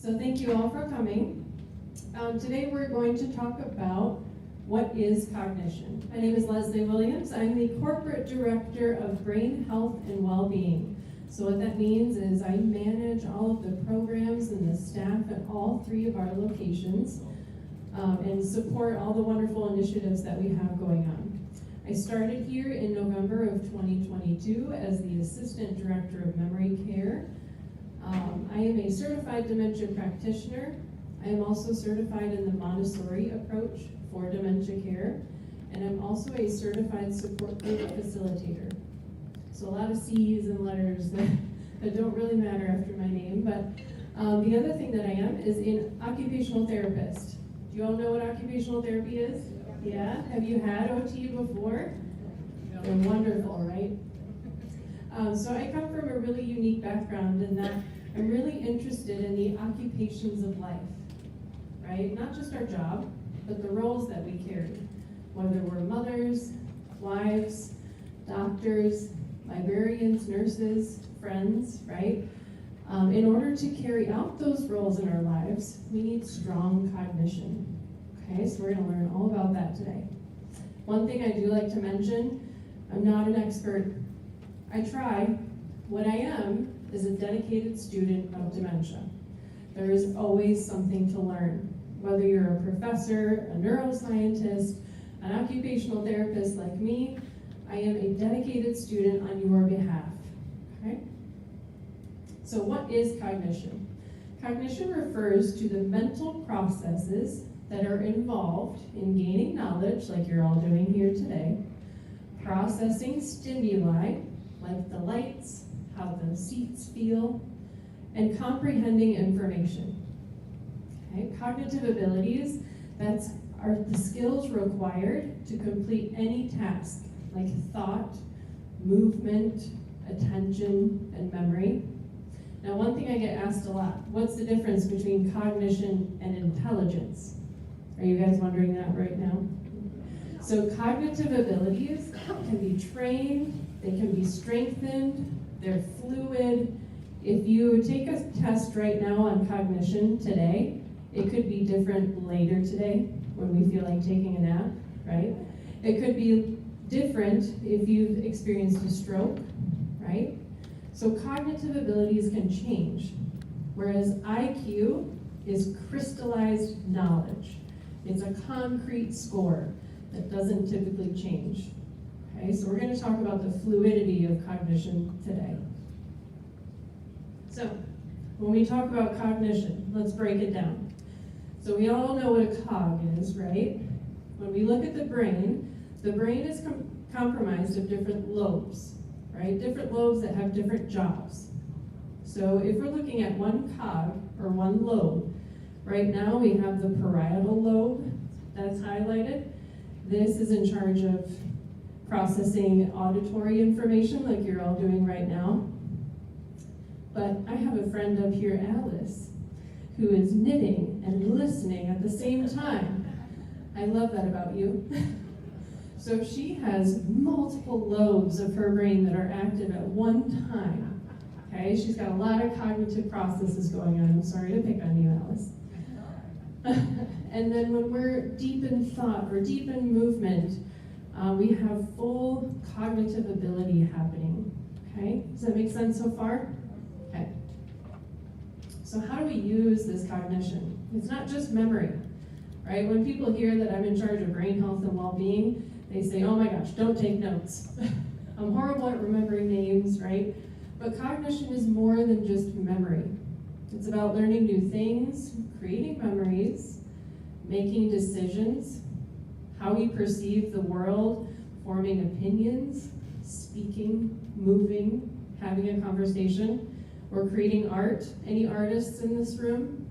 So thank you all for coming. Today we're going to talk about what is cognition. My name is Wesley Willows. I'm the Corporate Director of Brain Health and Wellbeing. So what that means is I manage all of the programs and the staff at all 3 of our locations and support all the wonderful initiatives that we have going on. I started here in November of 2022 as the Assistant Director of Memory Care. I am a certified dementia practitioner. I am also certified in the Montessori approach for dementia care, and I'm also a certified support group facilitator. So a lot of C's and letters that don't really matter after my name, but the other thing that I am is an occupational therapist. Do you all know what occupational therapy is? Yeah? Have you had OT before? They're wonderful, right? So I come from a really unique background in that I'm really interested in the occupations of life, right? Not just our job, but the roles that we carry, whether we're mothers, wives, doctors, librarians, nurses, friends, right? In order to carry out those roles in our lives, we need strong cognition. Okay, so we're going to learn all about that today. One thing I do like to mention, I'm not an expert. I try. What I am is a dedicated student of dementia. There is always something to learn. Whether you're a professor, a neuroscientist, an occupational therapist like me, I am a dedicated student on your behalf. Okay? So what is cognition? Cognition refers to the mental processes that are involved in gaining knowledge, like you're all doing here today, processing stimuli, like the lights, how the seats feel, and comprehending information. Okay? Cognitive abilities, are the skills required to complete any task, like thought, movement, attention, and memory. Now, one thing I get asked a lot, what's the difference between cognition and intelligence? Are you guys wondering that right now? So cognitive abilities can be trained, they can be strengthened, they're fluid. If you take a test right now on cognition today, it could be different later today when we feel like taking a nap, right? It could be different if you've experienced a stroke, right? So cognitive abilities can change, whereas IQ is crystallized knowledge. It's a concrete score that doesn't typically change. Okay, so we're going to talk about the fluidity of cognition today. So, when we talk about cognition, let's break it down. So we all know what a cog is, right? When we look at the brain is comprised of different lobes, right? Different lobes that have different jobs. So if we're looking at one cog, or one lobe, right now we have the parietal lobe that's highlighted. This is in charge of processing auditory information like you're all doing right now. But I have a friend up here, Alice, who is knitting and listening at the same time. I love that about you. So she has multiple lobes of her brain that are active at one time. Okay, she's got a lot of cognitive processes going on. I'm sorry to pick on you, Alice. And then when we're deep in thought or deep in movement, we have full cognitive ability happening. Okay, does that make sense so far? Okay. So how do we use this cognition? It's not just memory, right? When people hear that I'm in charge of brain health and well-being, they say, oh my gosh, don't take notes. I'm horrible at remembering names, right? But cognition is more than just memory. It's about learning new things, creating memories, making decisions, how we perceive the world, forming opinions, speaking, moving, having a conversation, or creating art. Any artists in this room?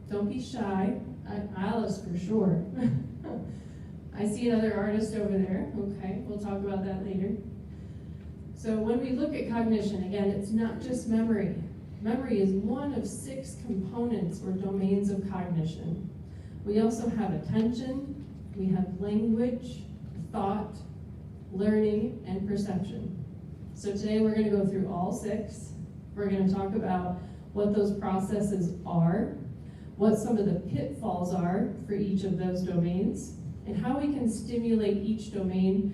Don't be shy. Alice for sure. I see another artist over there. Okay, we'll talk about that later. So when we look at cognition, again, it's not just memory. Memory is one of 6 components or domains of cognition. We also have attention, we have language, thought, learning, and perception. So today we're going to go through all 6. We're going to talk about what those processes are, what some of the pitfalls are for each of those domains, and how we can stimulate each domain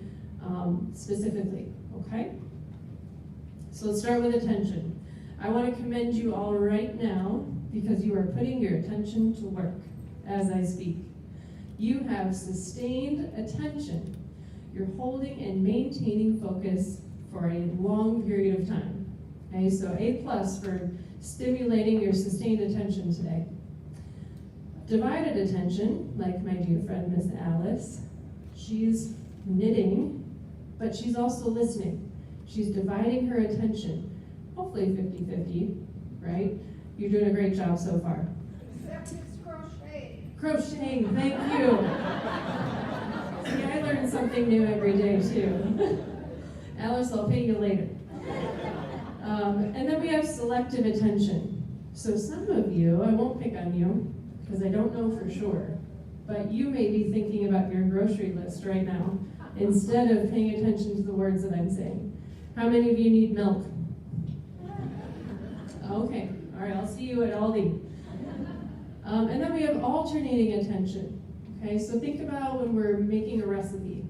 specifically, okay? So let's start with attention. I want to commend you all right now because you are putting your attention to work as I speak. You have sustained attention. You're holding and maintaining focus for a long period of time. Okay, so A+ for stimulating your sustained attention today. Divided attention, like my dear friend Miss Alice, she's knitting, but she's also listening. She's dividing her attention, hopefully 50-50, right? You're doing a great job so far. Except it's crocheting. Crocheting, thank you. See, I learn something new every day too. Alice, I'll pay you later. And then we have selective attention. So some of you, I won't pick on you, because I don't know for sure, but you may be thinking about your grocery list right now, instead of paying attention to the words that I'm saying. How many of you need milk? Okay, all right, I'll see you at Aldi. And then we have alternating attention. Okay, so think about when we're making a recipe.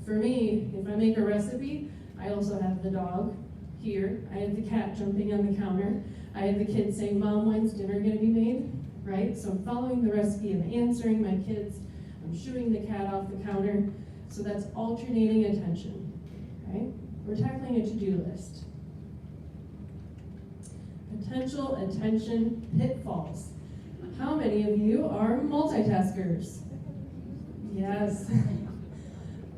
For me, if I make a recipe, I also have the dog here. I have the cat jumping on the counter. I have the kids saying, Mom, when's dinner gonna be made? Right? So I'm following the recipe, I'm answering my kids, I'm shooing the cat off the counter. So that's alternating attention. Okay? We're tackling a to-do list. Potential attention pitfalls. How many of you are multitaskers? Yes.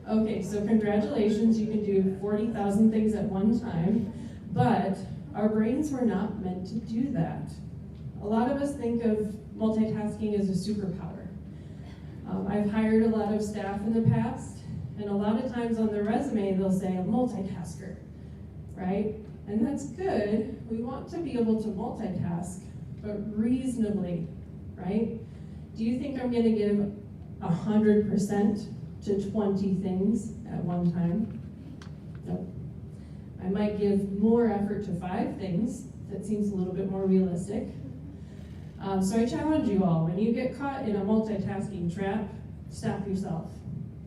Okay, so congratulations, you can do 40,000 things at one time, but our brains were not meant to do that. A lot of us think of multitasking as a superpower. I've hired a lot of staff in the past, and a lot of times on their resume they'll say a multitasker, right? And that's good. We want to be able to multitask, but reasonably, right? Do you think I'm gonna give 100% to 20 things at one time? Nope. I might give more effort to 5 things. That seems a little bit more realistic. So I challenge you all, when you get caught in a multitasking trap, stop yourself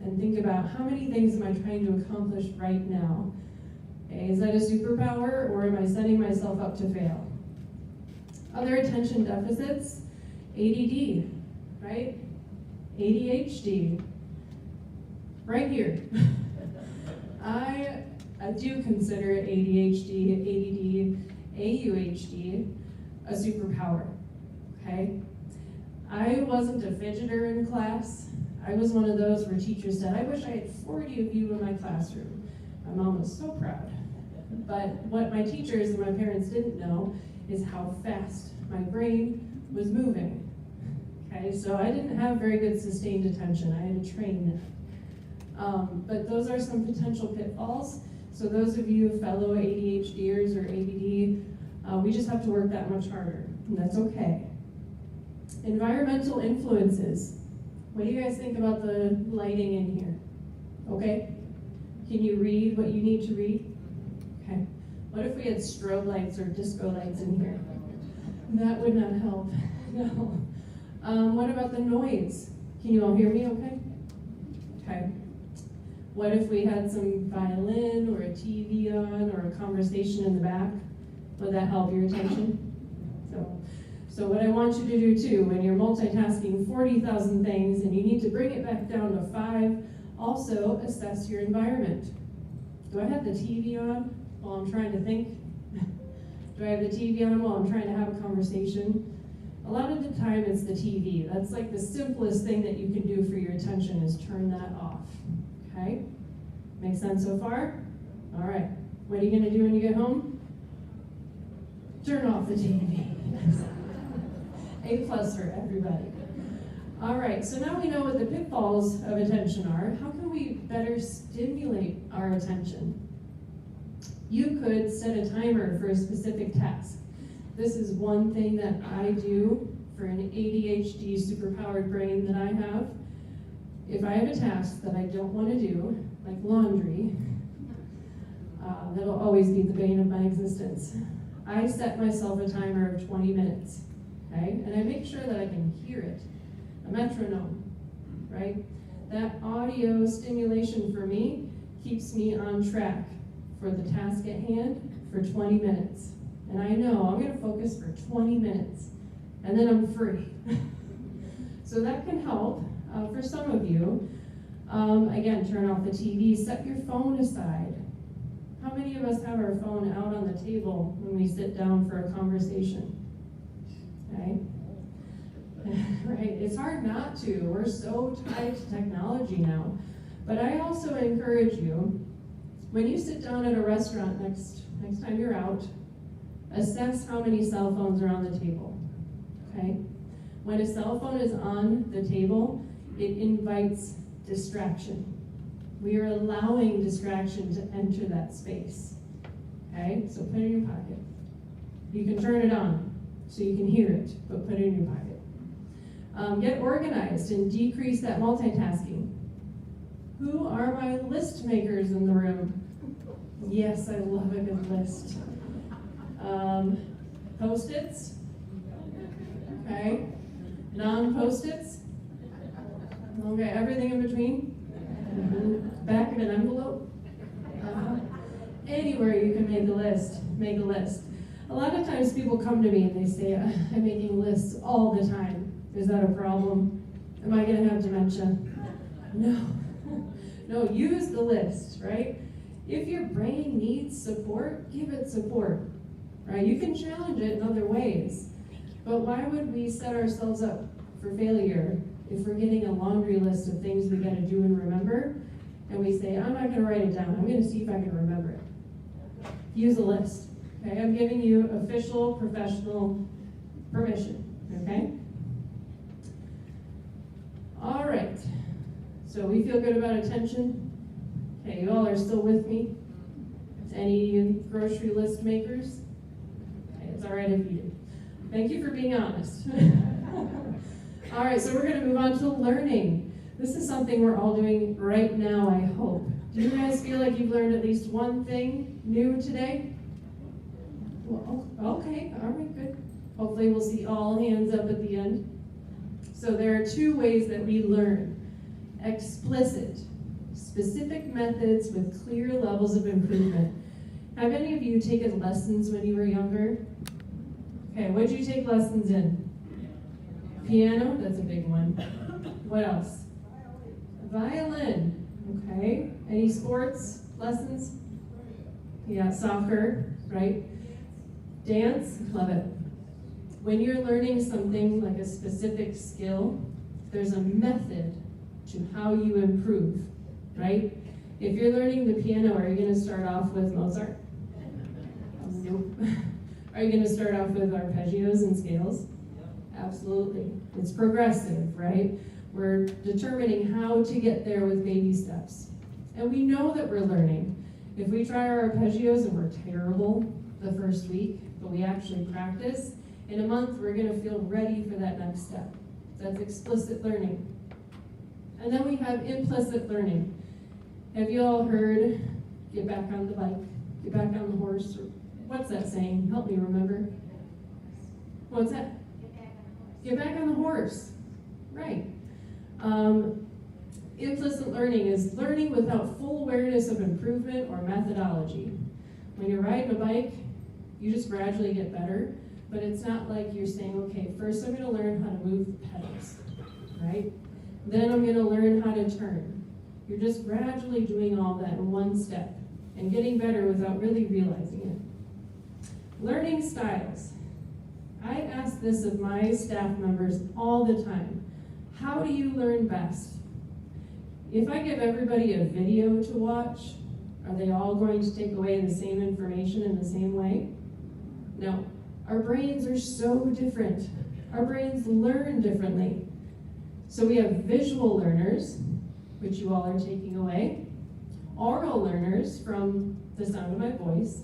and think about how many things am I trying to accomplish right now? Okay, is that a superpower, or am I setting myself up to fail? Other attention deficits, ADD, right? ADHD, right here. I do consider ADHD, ADD, AUHD a superpower, okay? I wasn't a fidgeter in class. I was one of those where teachers said, I wish I had 40 of you in my classroom. My mom was so proud. But what my teachers and my parents didn't know is how fast my brain was moving. Okay, so I didn't have very good sustained attention. I had to train that. But those are some potential pitfalls. So those of you fellow ADHDers or ADD, we just have to work that much harder, and that's okay. Environmental influences. What do you guys think about the lighting in here? Okay? Can you read what you need to read? Okay. What if we had strobe lights or disco lights in here? That would not help. No. What about the noise? Can you all hear me okay? Okay. What if we had some violin or a TV on or a conversation in the back? Would that help your attention? So what I want you to do too, when you're multitasking 40,000 things and you need to bring it back down to 5, also assess your environment. Do I have the TV on while I'm trying to think? Do I have the TV on while I'm trying to have a conversation? A lot of the time it's the TV. That's like the simplest thing that you can do for your attention is turn that off, okay? Make sense so far? All right, what are you gonna do when you get home? Turn off the TV. A+ for everybody. All right, so now we know what the pitfalls of attention are. How can we better stimulate our attention? You could set a timer for a specific task. This is one thing that I do for an ADHD superpowered brain that I have. If I have a task that I don't want to do, like laundry, that'll always be the bane of my existence. I set myself a timer of 20 minutes. okay? And I make sure that I can hear it, a metronome, right? That audio stimulation for me keeps me on track for the task at hand for 20 minutes. And I know I'm gonna focus for 20 minutes, and then I'm free. So that can help for some of you. Again, turn off the TV, set your phone aside. How many of us have our phone out on the table when we sit down for a conversation? Okay? Right, it's hard not to. We're so tied to technology now. But I also encourage you, when you sit down at a restaurant next time you're out, assess how many cell phones are on the table, okay? When a cell phone is on the table, it invites distraction. We are allowing distraction to enter that space, okay? So put it in your pocket. You can turn it on so you can hear it, but put it in your pocket. Get organized and decrease that multitasking. Who are my list makers in the room? Yes, I love a good list. Post-its, okay? Non-post-its, okay, everything in between. Back of an envelope. Anywhere you can make a list, make a list. A lot of times people come to me and they say, I'm making lists all the time. Is that a problem? Am I gonna have dementia? No. No, use the list, right? If your brain needs support, give it support, right? You can challenge it in other ways. But why would we set ourselves up for failure if we're getting a laundry list of things we gotta do and remember, and we say, I'm not gonna write it down, I'm gonna see if I can remember it. Use a list, okay? I'm giving you official, professional permission, okay? All right, so we feel good about attention? Okay, you all are still with me? Any grocery list makers? Okay, it's all right if you do. Thank you for being honest. All right, so we're gonna move on to learning. This is something we're all doing right now, I hope. Do you guys feel like you've learned at least one thing new today? Well, okay, all right, good. Hopefully we'll see all hands up at the end. So there are two ways that we learn. Explicit, specific methods with clear levels of improvement. Have any of you taken lessons when you were younger? Okay, what did you take lessons in? Piano, that's a big one. What else? Violin, okay. Any sports lessons? Yeah, soccer, right? Dance, love it. When you're learning something like a specific skill, there's a method to how you improve, right? If you're learning the piano, are you gonna start off with Mozart? Nope. Are you gonna start off with arpeggios and scales? Absolutely. It's progressive, right? We're determining how to get there with baby steps. And we know that we're learning. If we try our arpeggios and we're terrible the first week, but we actually practice, in a month we're gonna feel ready for that next step. That's explicit learning. And then we have implicit learning. Have you all heard, get back on the bike, get back on the horse, or what's that saying? Help me remember. What's that? Get back on the horse. Right. Implicit learning is learning without full awareness of improvement or methodology. When you're riding a bike, you just gradually get better, but it's not like you're saying, okay, first I'm gonna learn how to move the pedals, right? Then I'm gonna learn how to turn. You're just gradually doing all that in one step and getting better without really realizing it. Learning styles. I ask this of my staff members all the time. How do you learn best? If I give everybody a video to watch, are they all going to take away the same information in the same way? No. Our brains are so different. Our brains learn differently. So we have visual learners, which you all are taking away, oral learners from the sound of my voice,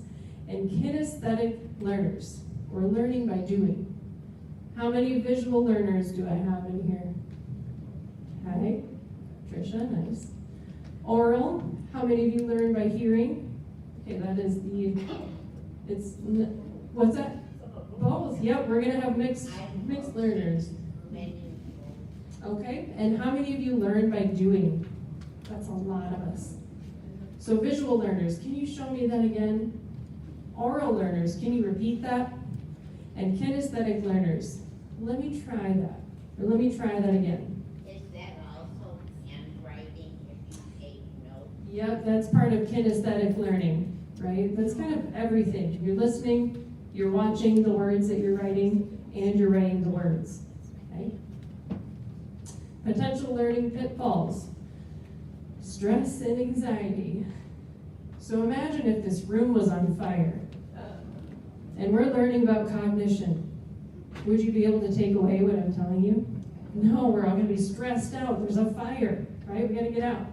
and kinesthetic learners, or learning by doing. How many visual learners do I have in here? Okay, Trisha, nice. Oral, how many of you learn by hearing? Okay, that is what's that? Both. Yep, we're gonna have mixed learners. Okay, and how many of you learn by doing? That's a lot of us. So visual learners, can you show me that again? Oral learners, can you repeat that? And kinesthetic learners, let me try that, or let me try that again. Is that also handwriting if you take notes? Yep, that's part of kinesthetic learning, right? That's kind of everything. You're listening, you're watching the words that you're writing, and you're writing the words, right? Potential learning pitfalls. Stress and anxiety. So imagine if this room was on fire, and we're learning about cognition. Would you be able to take away what I'm telling you? No, we're all gonna be stressed out. There's a fire, right? We gotta get out.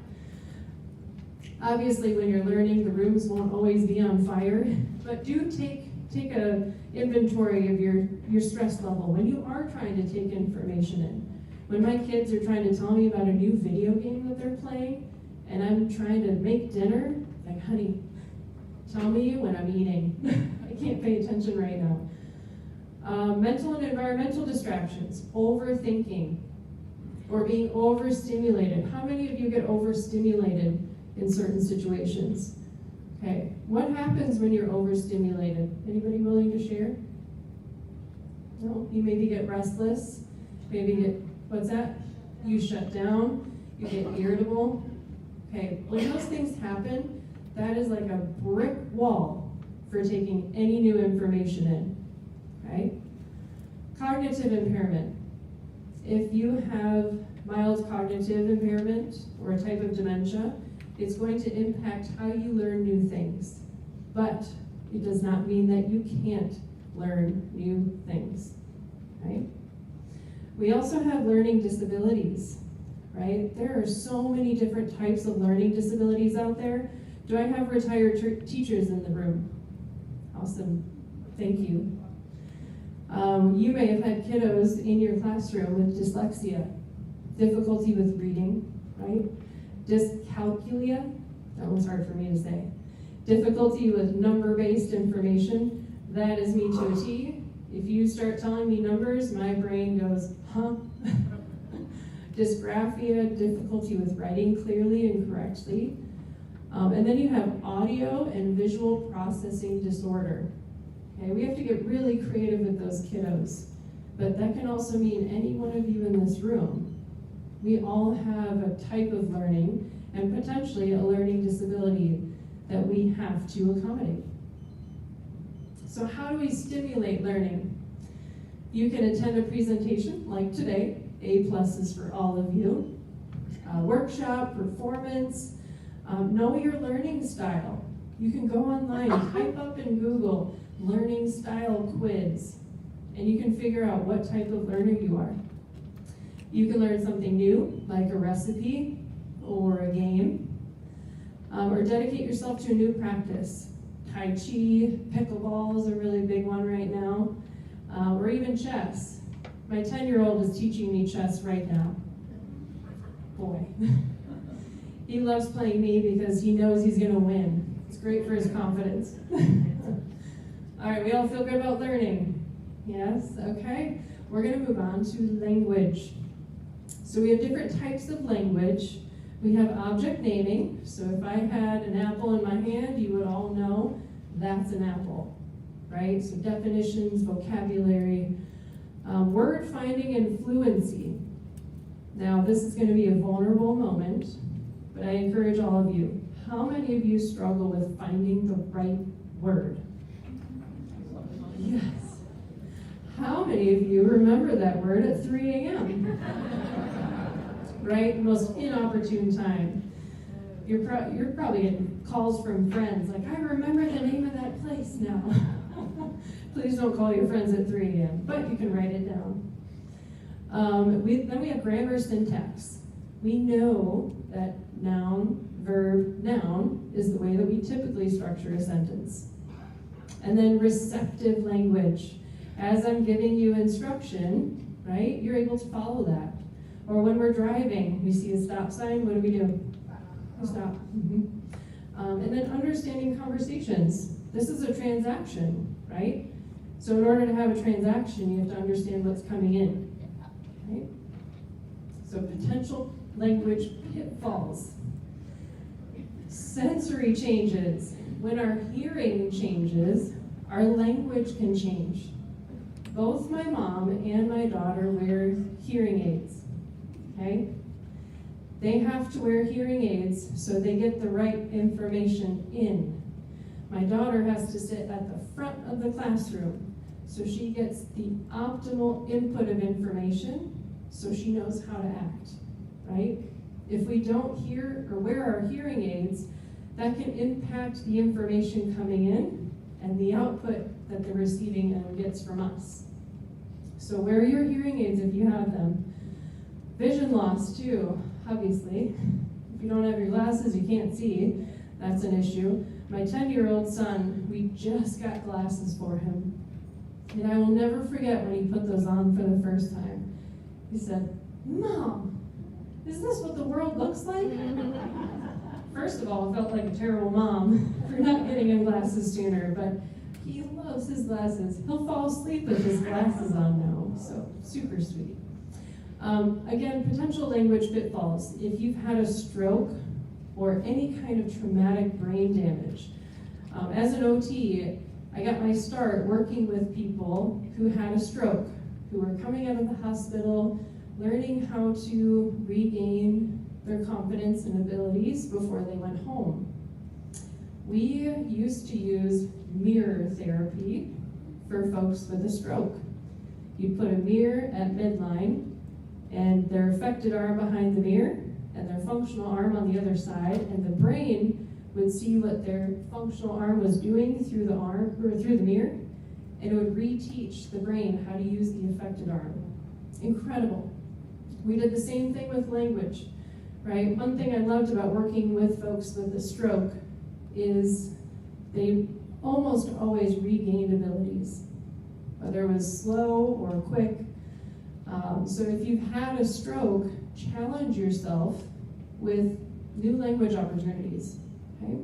Obviously, when you're learning, the rooms won't always be on fire, but do take a inventory of your stress level when you are trying to take information in. When my kids are trying to tell me about a new video game that they're playing, and I'm trying to make dinner, like, honey, tell me when I'm eating. I can't pay attention right now. Mental and environmental distractions, overthinking, or being overstimulated. How many of you get overstimulated in certain situations? Okay, what happens when you're overstimulated? Anybody willing to share? No, you maybe get restless, maybe get, what's that? You shut down, you get irritable. Okay, when those things happen, that is like a brick wall for taking any new information in, right? Cognitive impairment. If you have mild cognitive impairment or a type of dementia, it's going to impact how you learn new things. But it does not mean that you can't learn new things, right? We also have learning disabilities, right? There are so many different types of learning disabilities out there. Do I have retired teachers in the room? Awesome, thank you. You may have had kiddos in your classroom with dyslexia, difficulty with reading, right? Dyscalculia, that one's hard for me to say. Difficulty with number-based information, that is me to a T. If you start telling me numbers, my brain goes, huh? Dysgraphia, difficulty with writing clearly and correctly. And then you have audio and visual processing disorder. Okay, we have to get really creative with those kiddos, but that can also mean any one of you in this room. We all have a type of learning and potentially a learning disability that we have to accommodate. So how do we stimulate learning? You can attend a presentation like today, A+ is for all of you, workshop, performance, know your learning style. You can go online, type up in Google, learning style quiz, and you can figure out what type of learner you are. You can learn something new, like a recipe or a game, or dedicate yourself to a new practice. Tai Chi, pickleball is a really big one right now, or even chess. My 10-year-old is teaching me chess right now. Boy. He loves playing me because he knows he's gonna win. It's great for his confidence. All right, we all feel good about learning? Yes, okay. We're gonna move on to language. So we have different types of language. We have object naming. So if I had an apple in my hand, you would all know that's an apple, right? So definitions, vocabulary, word finding and fluency. Now this is gonna be a vulnerable moment, but I encourage all of you. How many of you struggle with finding the right word? Yes. How many of you remember that word at 3 a.m.? Right? Most inopportune time. You're probably getting calls from friends like, I remember the name of that place now. Please don't call your friends at 3 a.m., but you can write it down. Then we have grammar syntax. We know that noun, verb, noun is the way that we typically structure a sentence. And then receptive language. As I'm giving you instruction, right, you're able to follow that. Or when we're driving, we see a stop sign, what do? We stop. And then understanding conversations. This is a transaction, right? So in order to have a transaction, you have to understand what's coming in, right? So potential language pitfalls. Sensory changes. When our hearing changes, our language can change. Both my mom and my daughter wear hearing aids, okay? They have to wear hearing aids so they get the right information in. My daughter has to sit at the front of the classroom so she gets the optimal input of information so she knows how to act, right? If we don't hear or wear our hearing aids, that can impact the information coming in and the output that the receiving end gets from us. So wear your hearing aids if you have them. Vision loss too, obviously. If you don't have your glasses, you can't see. That's an issue. My 10-year-old son, we just got glasses for him. And I will never forget when he put those on for the first time. He said, "Mom, is this what the world looks like?" First of all, I felt like a terrible mom for not getting him glasses sooner, but he loves his glasses. He'll fall asleep with his glasses on now, so super sweet. Again, potential language pitfalls. If you've had a stroke or any kind of traumatic brain damage, as an OT, I got my start working with people who had a stroke, who were coming out of the hospital, learning how to regain their confidence and abilities before they went home. We used to use mirror therapy for folks with a stroke. You put a mirror at midline and their affected arm behind the mirror and their functional arm on the other side, and the brain would see what their functional arm was doing through the arm or through the mirror, and it would reteach the brain how to use the affected arm. Incredible. We did the same thing with language, right? One thing I loved about working with folks with a stroke is they almost always regained abilities, whether it was slow or quick. So if you've had a stroke, challenge yourself with new language opportunities, okay?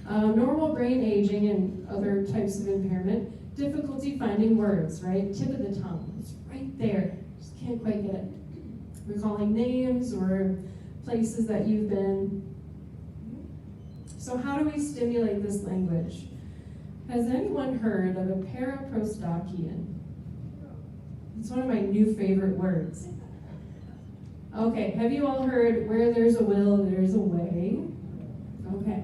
Normal brain aging and other types of impairment, difficulty finding words, right? Tip of the tongue, it's right there, just can't quite get it. Recalling names or places that you've been. So how do we stimulate this language? Has anyone heard of a paraprostokian? It's one of my new favorite words. Okay, have you all heard where there's a will, there's a way? Okay.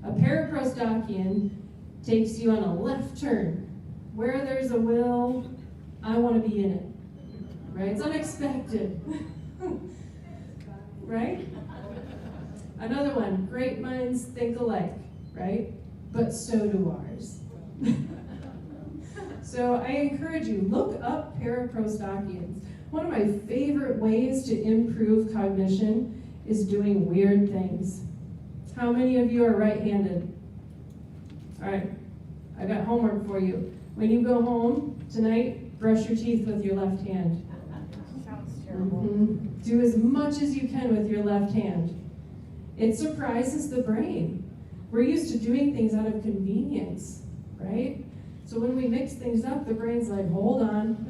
A paraprostokian takes you on a left turn. Where there's a will, I want to be in it. Right? It's unexpected. Right? Another one, great minds think alike, right? But so do ours. So I encourage you, look up paraprostokians. One of my favorite ways to improve cognition is doing weird things. How many of you are right-handed? All right, I got homework for you. When you go home tonight, brush your teeth with your left hand. Sounds terrible. Do as much as you can with your left hand. It surprises the brain. We're used to doing things out of convenience, right? So when we mix things up, the brain's like, hold on,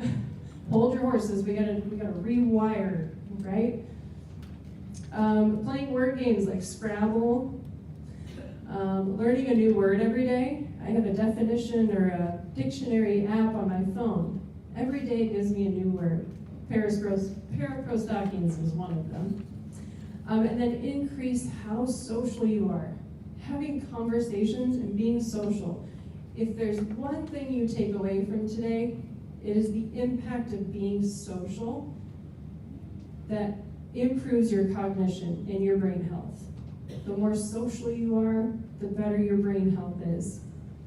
hold your horses, we gotta rewire, right? Playing word games like Scrabble, learning a new word every day. I have a definition or a dictionary app on my phone. Every day it gives me a new word. Paraprostokians is one of them. And then increase how social you are. Having conversations and being social. If there's one thing you take away from today, it is the impact of being social that improves your cognition and your brain health. The more social you are, the better your brain health is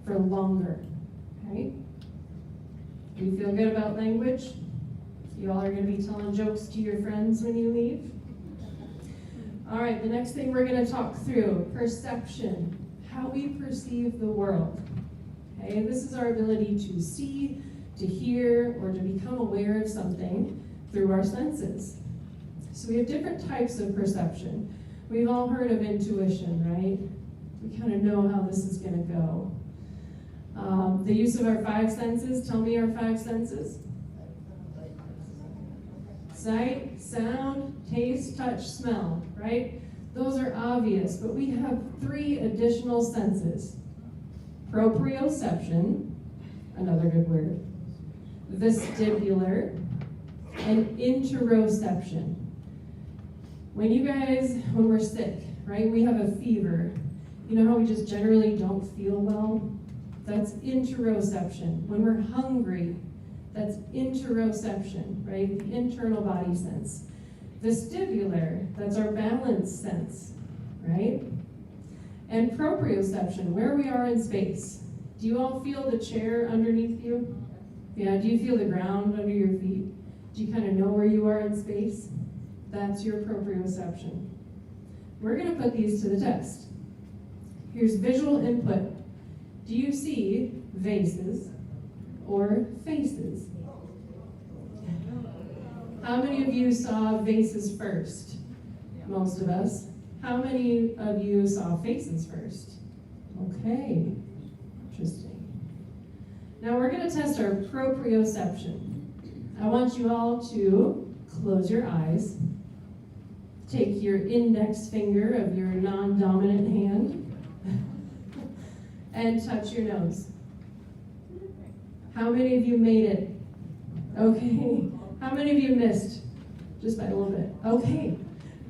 for longer, right? Do you feel good about language? You all are going to be telling jokes to your friends when you leave? All right, the next thing we're going to talk through, perception, how we perceive the world. Okay, this is our ability to see, to hear, or to become aware of something through our senses. So we have different types of perception. We've all heard of intuition, right? We kind of know how this is going to go. The use of our five senses. Tell me our five senses. Sight, sound, taste, touch, smell, right? Those are obvious, but we have three additional senses. Proprioception, another good word, vestibular, and interoception. When we're sick, right, we have a fever. You know how we just generally don't feel well? That's interoception. When we're hungry, that's interoception, right? The internal body sense. Vestibular, that's our balance sense, right? And proprioception, where we are in space. Do you all feel the chair underneath you? Yeah, do you feel the ground under your feet? Do you kind of know where you are in space? That's your proprioception. We're going to put these to the test. Here's visual input. Do you see vases or faces? How many of you saw vases first? Most of us. How many of you saw faces first? Okay, interesting. Now we're going to test our proprioception. I want you all to close your eyes. Take your index finger of your non-dominant hand and touch your nose. How many of you made it? Okay. How many of you missed? Just by a little bit. Okay.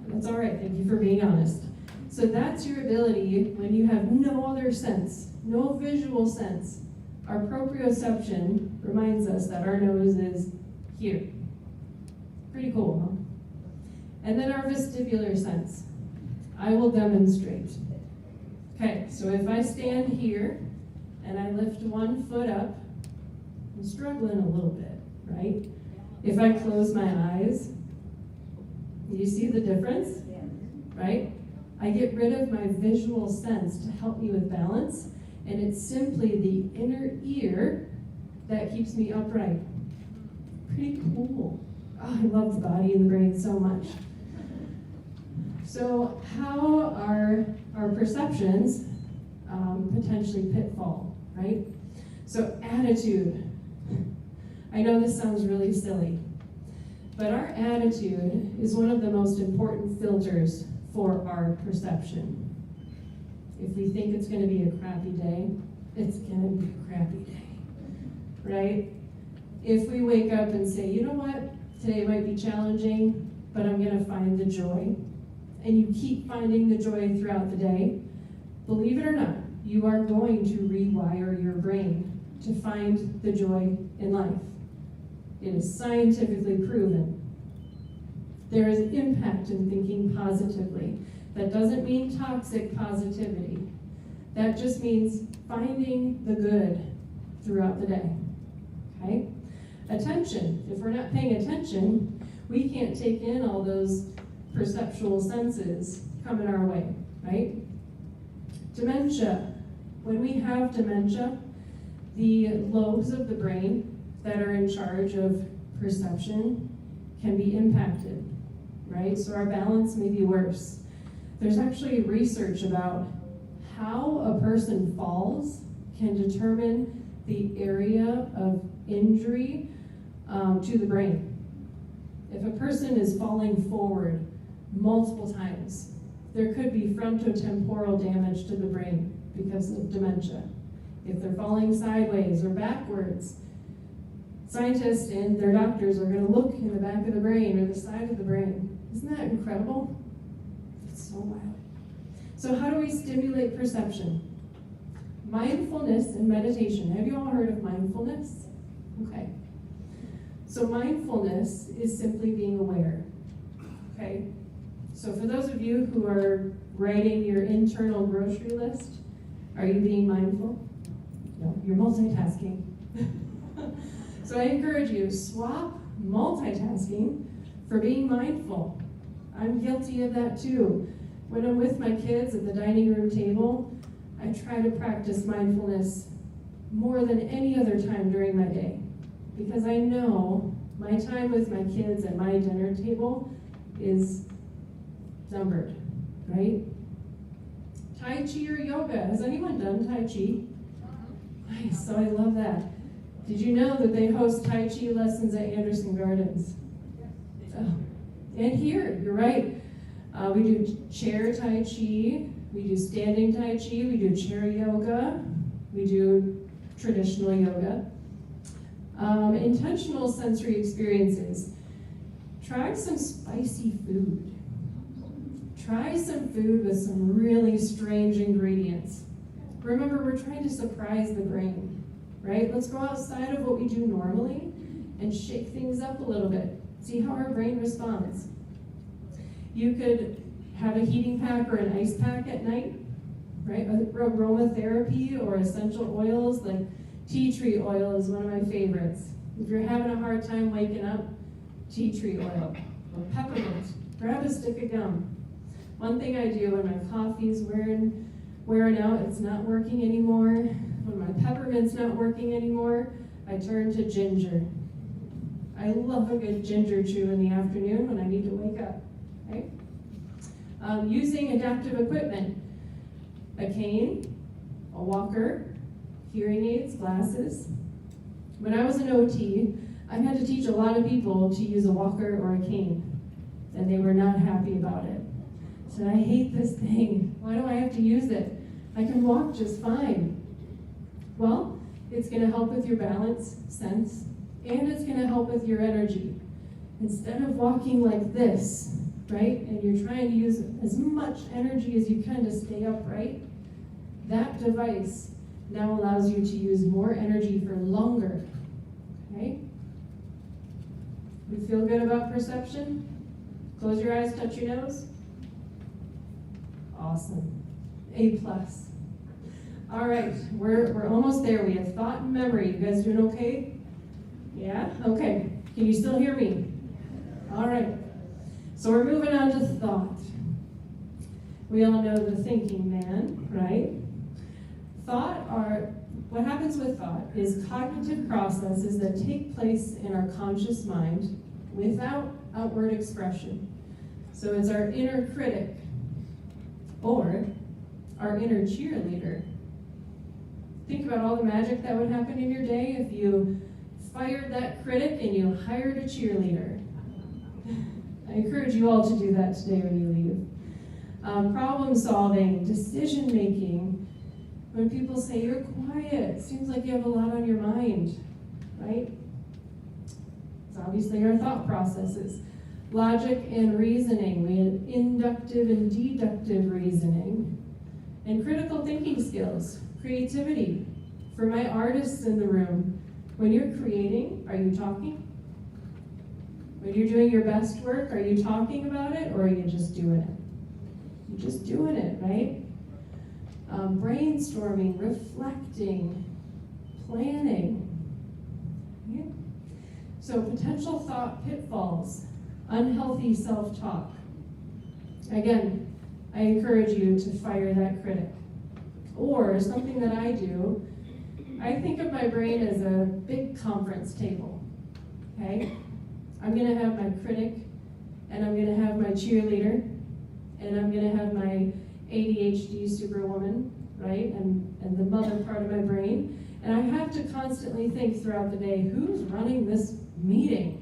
That's all right. Thank you for being honest. So that's your ability when you have no other sense, no visual sense. Our proprioception reminds us that our nose is here. Pretty cool, huh? And then our vestibular sense. I will demonstrate. Okay, so if I stand here and I lift one foot up, I'm struggling a little bit, right? If I close my eyes, do you see the difference? Right? I get rid of my visual sense to help me with balance, and it's simply the inner ear that keeps me upright. Pretty cool. Oh, I love the body and the brain so much. So how are our perceptions potentially pitfall, right? So attitude. I know this sounds really silly, but our attitude is one of the most important filters for our perception. If we think it's going to be a crappy day, it's going to be a crappy day, right? If we wake up and say, you know what, today might be challenging, but I'm going to find the joy, and you keep finding the joy throughout the day, believe it or not, you are going to rewire your brain to find the joy in life. It is scientifically proven. There is impact in thinking positively. That doesn't mean toxic positivity. That just means finding the good throughout the day. Okay? Attention. If we're not paying attention, we can't take in all those perceptual senses coming our way, right? Dementia. When we have dementia, the lobes of the brain that are in charge of perception can be impacted, right? So our balance may be worse. There's actually research about how a person falls can determine the area of injury to the brain. If a person is falling forward multiple times, there could be frontotemporal damage to the brain because of dementia. If they're falling sideways or backwards, scientists and their doctors are going to look in the back of the brain or the side of the brain. Isn't that incredible? It's so wild. So how do we stimulate perception? Mindfulness and meditation. Have you all heard of mindfulness? Okay. So mindfulness is simply being aware. Okay? So for those of you who are writing your internal grocery list, are you being mindful? No, you're multitasking. So I encourage you, swap multitasking for being mindful. I'm guilty of that too. When I'm with my kids at the dining room table, I try to practice mindfulness more than any other time during my day, because I know my time with my kids at my dinner table is numbered, right? Tai Chi or yoga. Has anyone done Tai Chi? Nice. so I love that. Did you know that they host Tai Chi lessons at Anderson Gardens? Oh. And here, you're right. We do chair Tai Chi, we do standing Tai Chi, we do chair yoga, we do traditional yoga. Intentional sensory experiences. Try some spicy food. Try some food with some really strange ingredients. Remember, we're trying to surprise the brain, right? Let's go outside of what we do normally and shake things up a little bit. See how our brain responds. You could have a heating pack or an ice pack at night, right? Aromatherapy or essential oils, like tea tree oil is one of my favorites. If you're having a hard time waking up, tea tree oil or peppermint, grab a stick of gum. One thing I do when my coffee's wearing out, it's not working anymore, when my peppermint's not working anymore, I turn to ginger. I love a good ginger chew in the afternoon when I need to wake up, right? Using adaptive equipment, a cane, a walker, hearing aids, glasses. When I was an OT, I had to teach a lot of people to use a walker or a cane, and they were not happy about it. I said, I hate this thing. Why do I have to use it? I can walk just fine. Well, it's going to help with your balance sense, and it's going to help with your energy. Instead of walking like this, right, and you're trying to use as much energy as you can to stay upright, that device now allows you to use more energy for longer, okay? You feel good about perception? Close your eyes, touch your nose. Awesome. A+. All right, we're almost there. We have thought and memory. You guys doing okay? Yeah? Okay. Can you still hear me? All right. So we're moving on to thought. We all know the thinking man, right? What happens with thought is cognitive processes that take place in our conscious mind without outward expression. So it's our inner critic or our inner cheerleader. Think about all the magic that would happen in your day if you fired that critic and you hired a cheerleader. I encourage you all to do that today when you leave. Problem solving, decision making. When people say you're quiet, it seems like you have a lot on your mind, right? It's obviously our thought processes. Logic and reasoning. We have inductive and deductive reasoning. And critical thinking skills, creativity. For my artists in the room, when you're creating, are you talking? When you're doing your best work, are you talking about it or are you just doing it? You're just doing it, right? Brainstorming, reflecting, planning. Yeah. So potential thought pitfalls, unhealthy self-talk. Again, I encourage you to fire that critic. Or something that I do, I think of my brain as a big conference table, okay? I'm gonna have my critic, and I'm gonna have my cheerleader, and I'm gonna have my ADHD superwoman, right? And the mother part of my brain. And I have to constantly think throughout the day, who's running this meeting?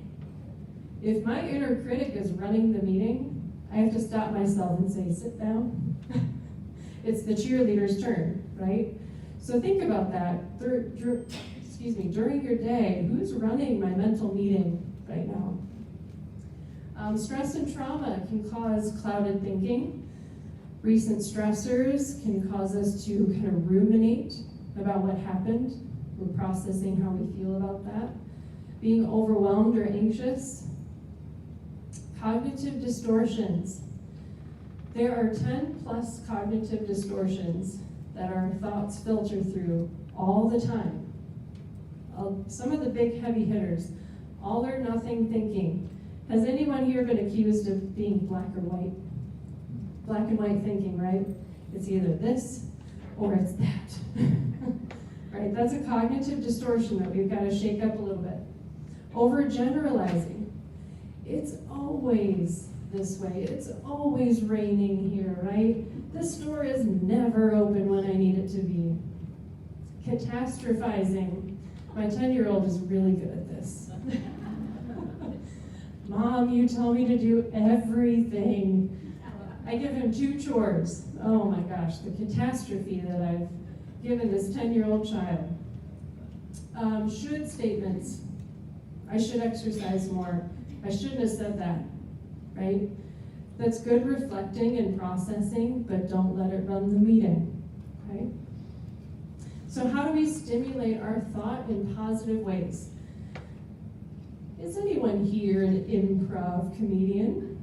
If my inner critic is running the meeting, I have to stop myself and say, sit down. It's the cheerleader's turn, right? So think about that. During your day, who's running my mental meeting right now? Stress and trauma can cause clouded thinking. Recent stressors can cause us to kind of ruminate about what happened. We're processing how we feel about that. Being overwhelmed or anxious. Cognitive distortions. There are 10 plus cognitive distortions that our thoughts filter through all the time. Some of the big heavy hitters, all or nothing thinking. Has anyone here been accused of being black or white? Black and white thinking, right? It's either this or it's that. Right? That's a cognitive distortion that we've got to shake up a little bit. Overgeneralizing. It's always this way. It's always raining here, right? The store is never open when I need it to be. Catastrophizing. My 10-year-old is really good at this. Mom, you tell me to do everything. I give him 2 chores. Oh my gosh, the catastrophe that I've given this 10-year-old child. Should statements. I should exercise more. I shouldn't have said that, right? That's good reflecting and processing, but don't let it run the meeting, okay? So how do we stimulate our thought in positive ways? Is anyone here an improv comedian?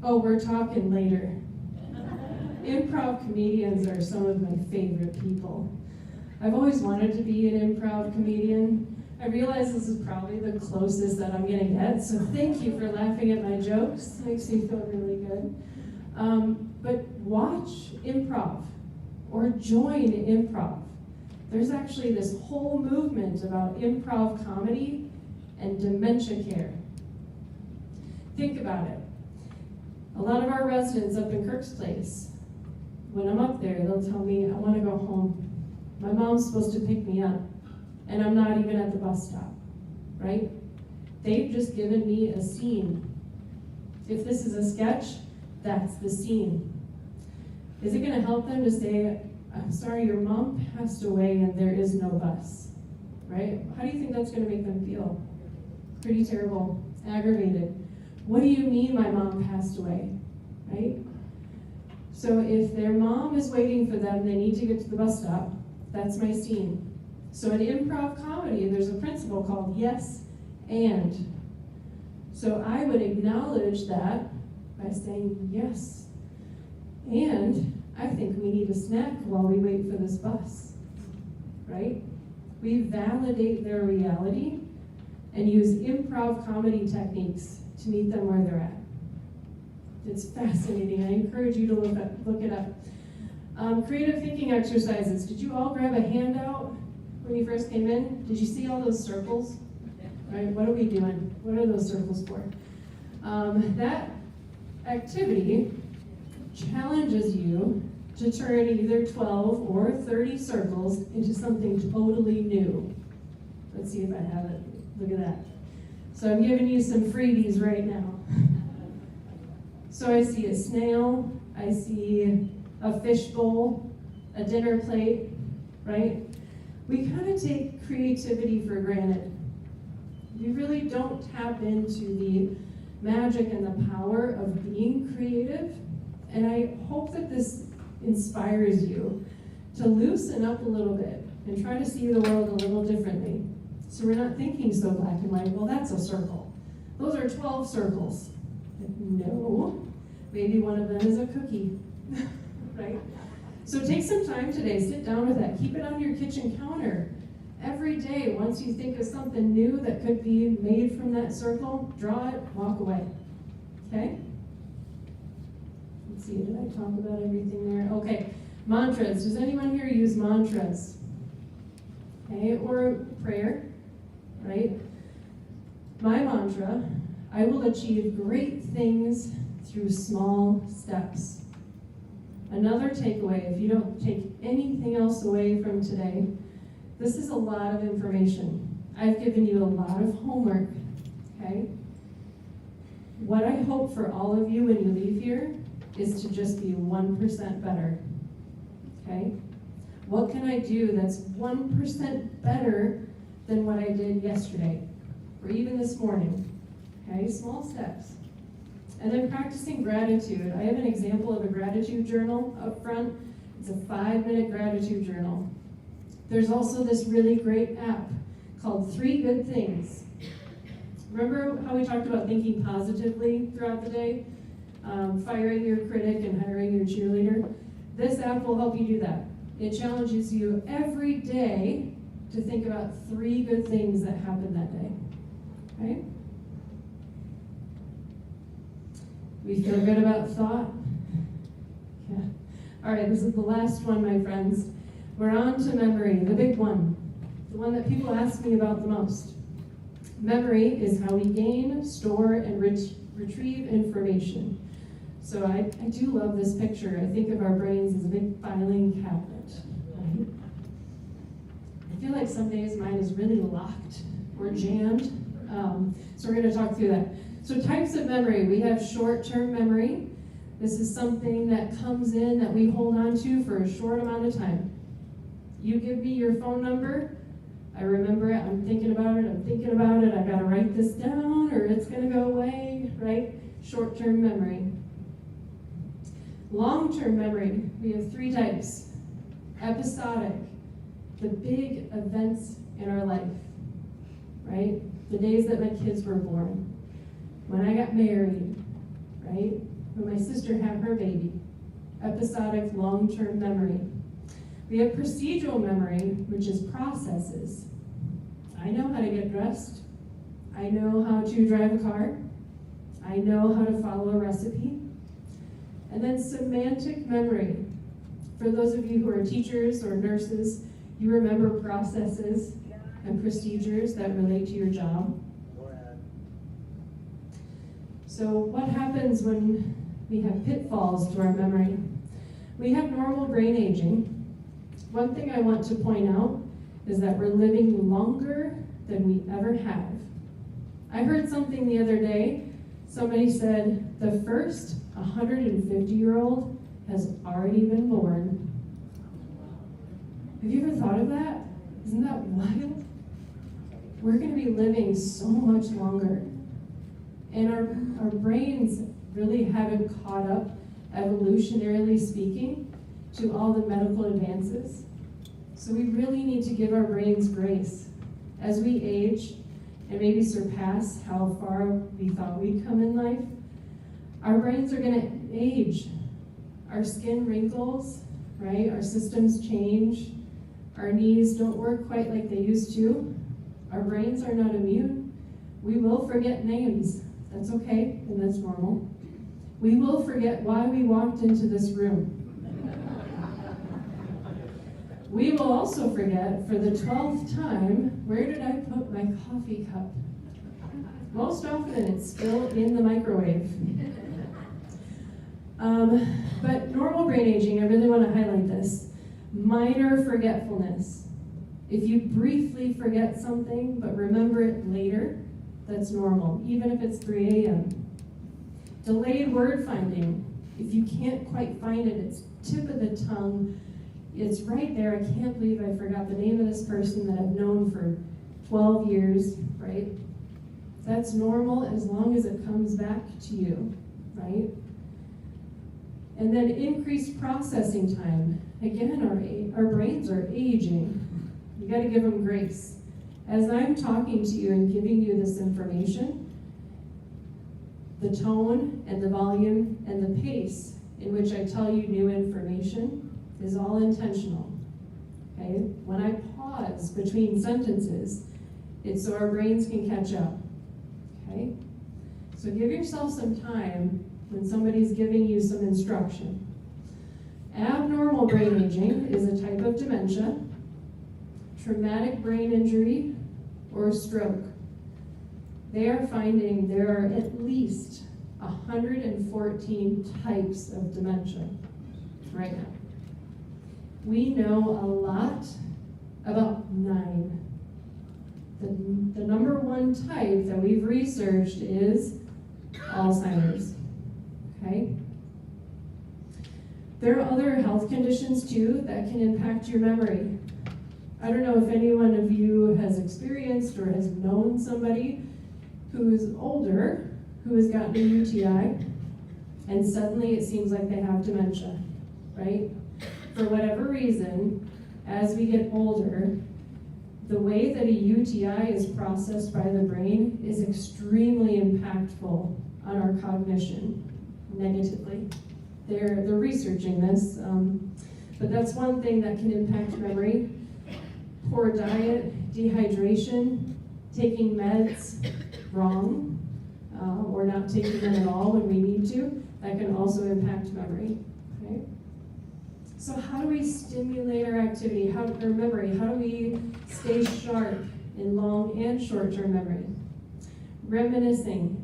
Oh, we're talking later. Improv comedians are some of my favorite people. I've always wanted to be an improv comedian. I realize this is probably the closest that I'm gonna get, so thank you for laughing at my jokes. Makes me feel really good. But watch improv or join improv. There's actually this whole movement about improv comedy and dementia care. Think about it. A lot of our residents up in Kirk's Place, when I'm up there, they'll tell me, I want to go home. My mom's supposed to pick me up, and I'm not even at the bus stop, right? They've just given me a scene. If this is a sketch, that's the scene. Is it going to help them to say, I'm sorry, your mom passed away and there is no bus, right? How do you think that's going to make them feel? Pretty terrible, aggravated. What do you mean my mom passed away, right? So if their mom is waiting for them, they need to get to the bus stop. That's my scene. So in improv comedy, there's a principle called yes and. So I would acknowledge that by saying yes. And I think we need a snack while we wait for this bus, right? We validate their reality and use improv comedy techniques to meet them where they're at. It's fascinating. I encourage you to look it up. Creative thinking exercises. Did you all grab a handout when you first came in? Did you see all those circles? Right? What are we doing? What are those circles for? That activity challenges you to turn either 12 or 30 circles into something totally new. Let's see if I have it. Look at that. So I'm giving you some freebies right now. So I see a snail, I see a fishbowl, a dinner plate, right? We kind of take creativity for granted. We really don't tap into the magic and the power of being creative. And I hope that this inspires you to loosen up a little bit and try to see the world a little differently. So we're not thinking so black and white, well, that's a circle. Those are 12 circles. No, maybe one of them is a cookie, right? So take some time today, sit down with that, keep it on your kitchen counter. Every day, once you think of something new that could be made from that circle, draw it, walk away, okay? Let's see, did I talk about everything there? Okay, mantras. Does anyone here use mantras? Okay, or prayer, right? My mantra, I will achieve great things through small steps. Another takeaway, if you don't take anything else away from today, this is a lot of information. I've given you a lot of homework, okay? What I hope for all of you when you leave here is to just be 1% better, okay? What can I do that's 1% better than what I did yesterday, or even this morning, okay? Small steps. And then practicing gratitude. I have an example of a gratitude journal up front. It's a 5-minute gratitude journal. There's also this really great app called 3 Good Things. Remember how we talked about thinking positively throughout the day? Firing your critic and hiring your cheerleader? This app will help you do that. It challenges you every day to think about 3 good things that happened that day, okay? We feel good about thought? Yeah. All right, this is the last one, my friends. We're on to memory, the big one, the one that people ask me about the most. Memory is how we gain, store, and retrieve information. So I do love this picture. I think of our brains as a big filing cabinet. some days mine is really locked or jammed. So we're going to talk through that. So types of memory, we have short-term memory. This is something that comes in that we hold on to for a short amount of time. You give me your phone number, I remember it, I'm thinking about it, I gotta write this down or it's gonna go away, right? Short-term memory. Long-term memory, we have 3 types. Episodic, the big events in our life, right? The days that my kids were born, when I got married, right? When my sister had her baby. Episodic, long-term memory. We have procedural memory, which is processes. I know how to get dressed. I know how to drive a car. I know how to follow a recipe. And then semantic memory. For those of you who are teachers or nurses, you remember processes and procedures that relate to your job. So what happens when we have pitfalls to our memory? We have normal brain aging. One thing I want to point out is that we're living longer than we ever have. I heard something the other day. Somebody said the first 150-year-old has already been born. Have you ever thought of that? Isn't that wild? We're going to be living so much longer. And our brains really haven't caught up, evolutionarily speaking, to all the medical advances. So we really need to give our brains grace. As we age and maybe surpass how far we thought we'd come in life, our brains are going to age. Our skin wrinkles, right? Our systems change. Our knees don't work quite like they used to. Our brains are not immune. We will forget names. That's okay, and that's normal. We will forget why we walked into this room. We will also forget, for the 12th time, where did I put my coffee cup? Most often it's still in the microwave. But normal brain aging, I really want to highlight this. Minor forgetfulness. If you briefly forget something, but remember it later, that's normal, even if it's 3 a.m. Delayed word finding. If you can't quite find it, it's tip of the tongue. It's right there. I can't believe I forgot the name of this person that I've known for 12 years, right? That's normal as long as it comes back to you, right? And then increased processing time. Again, our brains are aging. You got to give them grace. As I'm talking to you and giving you this information, the tone and the volume and the pace in which I tell you new information is all intentional. Okay? When I pause between sentences, it's so our brains can catch up. Okay? So give yourself some time when somebody's giving you some instruction. Abnormal brain aging is a type of dementia, traumatic brain injury, or stroke. They are finding there are at least 114 types of dementia right now. We know a lot about 9. The number 1 type that we've researched is Alzheimer's. Okay? There are other health conditions too that can impact your memory. I don't know if any one of you has experienced or has known somebody who is older, who has gotten a UTI, and suddenly it seems like they have dementia, right? For whatever reason, as we get older, the way that a UTI is processed by the brain is extremely impactful on our cognition negatively. They're researching this, but that's one thing that can impact memory. Poor diet, dehydration, taking meds wrong, or not taking them at all when we need to, that can also impact memory. Okay? So how do we stimulate our activity, our memory? How do we stay sharp in long and short-term memory? Reminiscing.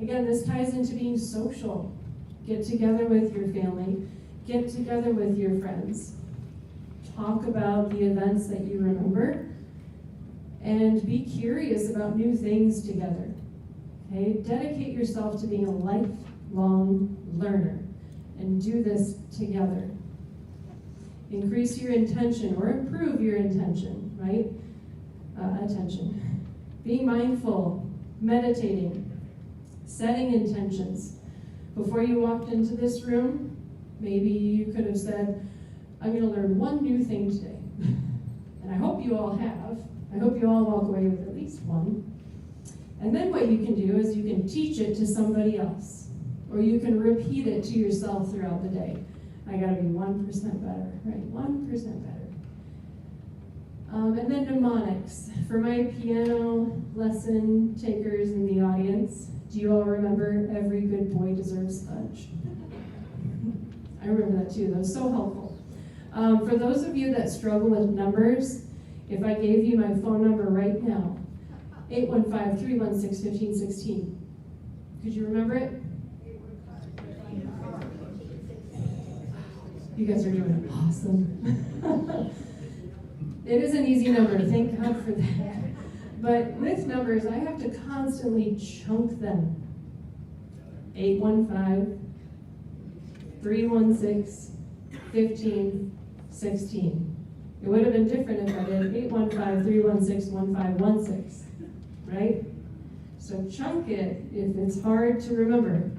Again, this ties into being social. Get together with your family. Get together with your friends. talk about the events that you remember, and be curious about new things together. Okay? Dedicate yourself to being a lifelong learner and do this together. Increase your intention or improve your intention, right? Attention. Being mindful, meditating, setting intentions. Before you walked into this room, maybe you could have said, I'm going to learn one new thing today. And I hope you all have. I hope you all walk away with at least one. And then what you can do is you can teach it to somebody else. Or you can repeat it to yourself throughout the day. I gotta be 1% better, right? 1% better. And then mnemonics. For my piano lesson takers in the audience, do you all remember every good boy deserves fudge? I remember that too. That was so helpful. For those of you that struggle with numbers, if I gave you my phone number right now, 815-316-1516, could you remember it? You guys are doing awesome. It is an easy number, thank God for that. But with numbers, I have to constantly chunk them. 815-316-1516. It would have been different if I did 815-316-1516, right? So chunk it if it's hard to remember.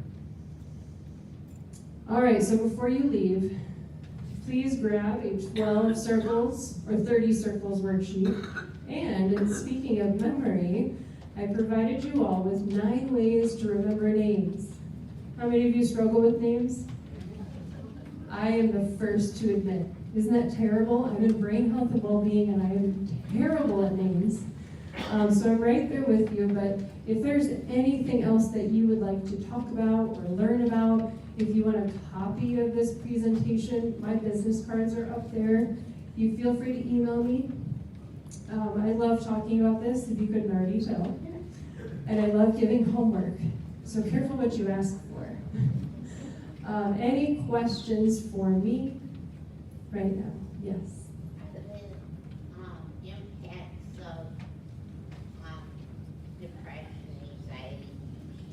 All right, so before you leave, please grab a 12 circles or 30 circles worksheet. And speaking of memory, I provided you all with 9 ways to remember names. How many of you struggle with names? I am the first to admit. Isn't that terrible? I'm in brain health and well-being and I am terrible at names. So I'm right there with you, but if there's anything else that you would like to talk about or learn about, if you want a copy of this presentation, my business cards are up there. You feel free to email me. I love talking about this, if you couldn't already tell. And I love giving homework, so careful what you ask for. Any questions for me right now? Yes. Impacts of depression, anxiety,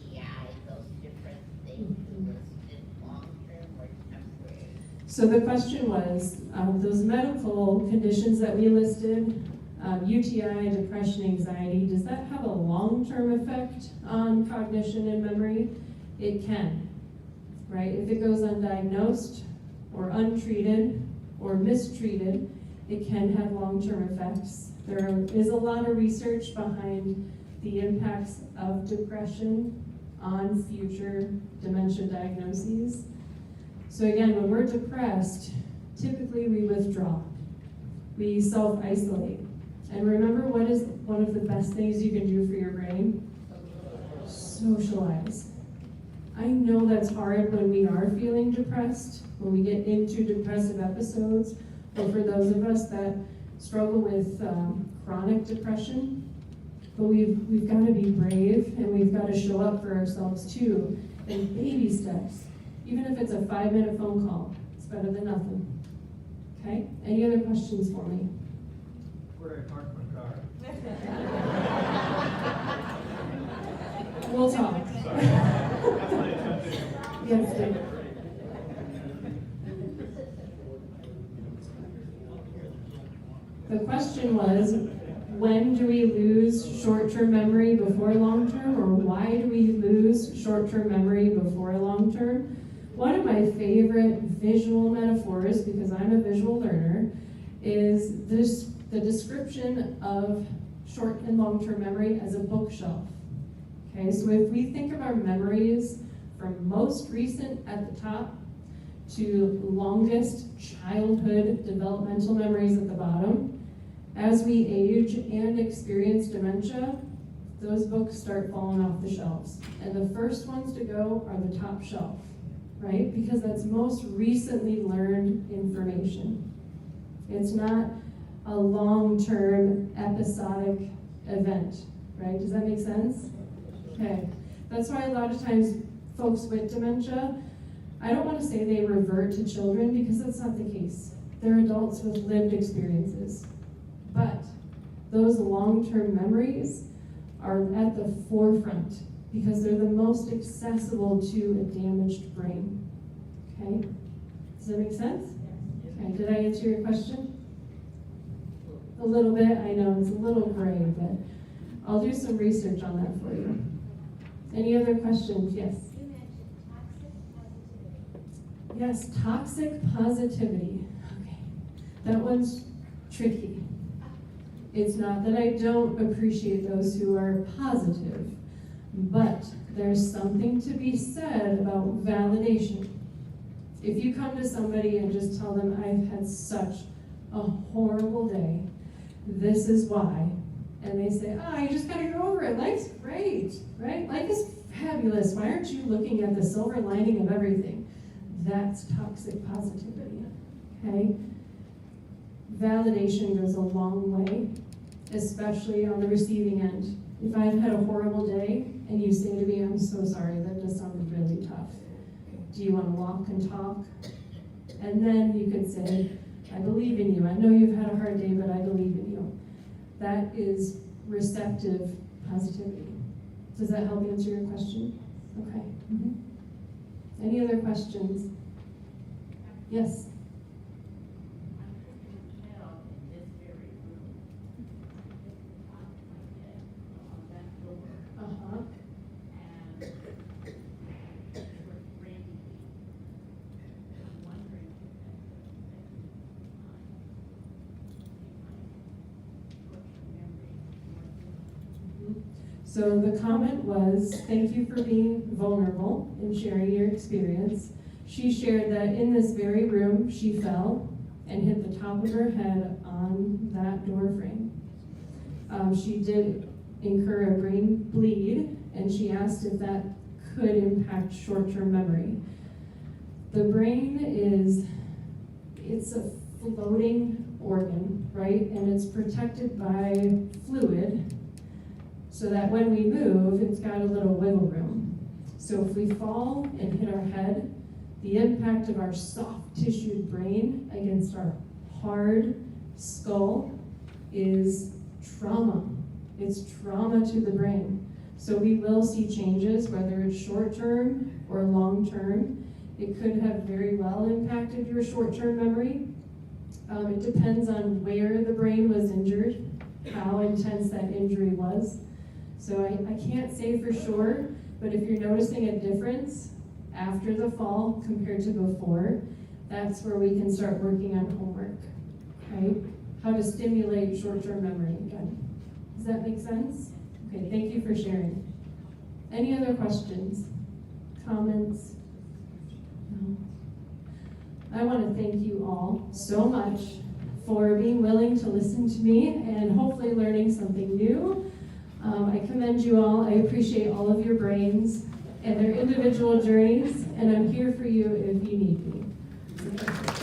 UTI, those different things listed long-term or temporary. So the question was, those medical conditions that we listed, UTI, depression, anxiety, does that have a long-term effect on cognition and memory? It can, right? If it goes undiagnosed or untreated or mistreated, it can have long-term effects. There is a lot of research behind the impacts of depression on future dementia diagnoses. So again, when we're depressed, typically we withdraw. We self-isolate. And remember, what is one of the best things you can do for your brain? Socialize. I know that's hard when we are feeling depressed, when we get into depressive episodes, or for those of us that struggle with chronic depression. But we've got to be brave, and we've got to show up for ourselves too, in baby steps. Even if it's a 5-minute phone call, it's better than nothing. Okay? Any other questions for me? Where do I park my car? We'll talk. Sorry. That's my attention. Yes, Dave. The question was, when do we lose short-term memory before long-term, or why do we lose short-term memory before long-term? One of my favorite visual metaphors, because I'm a visual learner, is the description of short and long-term memory as a bookshelf. Okay, so if we think of our memories from most recent at the top to longest childhood developmental memories at the bottom, as we age and experience dementia, those books start falling off the shelves. And the first ones to go are the top shelf, right? Because that's most recently learned information. It's not a long-term episodic event, right? Does that make sense? Okay. That's why a lot of times folks with dementia, I don't want to say they revert to children because that's not the case. They're adults with lived experiences. But those long-term memories are at the forefront because they're the most accessible to a damaged brain. Okay? Does that make sense? Okay, did I answer your question? A little bit, I know it's a little gray, but I'll do some research on that for you. Any other questions? Yes? You mentioned toxic positivity. Yes, toxic positivity. Okay, that one's tricky. It's not that I don't appreciate those who are positive, but there's something to be said about validation. If you come to somebody and just tell them, I've had such a horrible day, this is why, and they say, you just gotta get over it, life's great, right? Life is fabulous, why aren't you looking at the silver lining of everything? That's toxic positivity, okay? Validation goes a long way, especially on the receiving end. If I've had a horrible day and you say to me, I'm so sorry, that just sounded really tough. Do you want to walk and talk? And then you could say, I believe in you. I know you've had a hard day, but I believe in you. That is receptive positivity. Does that help answer your question? Okay. Mm-hmm. Any other questions? Yes? Uh-huh. So the comment was, thank you for being vulnerable and sharing your experience. She shared that in this very room, she fell and hit the top of her head on that door frame. She did incur a brain bleed, and she asked if that could impact short-term memory. The brain it's a floating organ, right? And it's protected by fluid, so that when we move, it's got a little wiggle room. So if we fall and hit our head, the impact of our soft tissued brain against our hard skull is trauma. It's trauma to the brain. So we will see changes, whether it's short-term or long-term. It could have very well impacted your short-term memory. It depends on where the brain was injured, how intense that injury was. So I can't say for sure, but if you're noticing a difference after the fall compared to before, that's where we can start working on homework, okay? How to stimulate short-term memory again. Does that make sense? Okay, thank you for sharing. Any other questions, comments? No. I want to thank you all so much for being willing to listen to me and hopefully learning something new. I commend you all. I appreciate all of your brains and their individual journeys, and I'm here for you if you need me.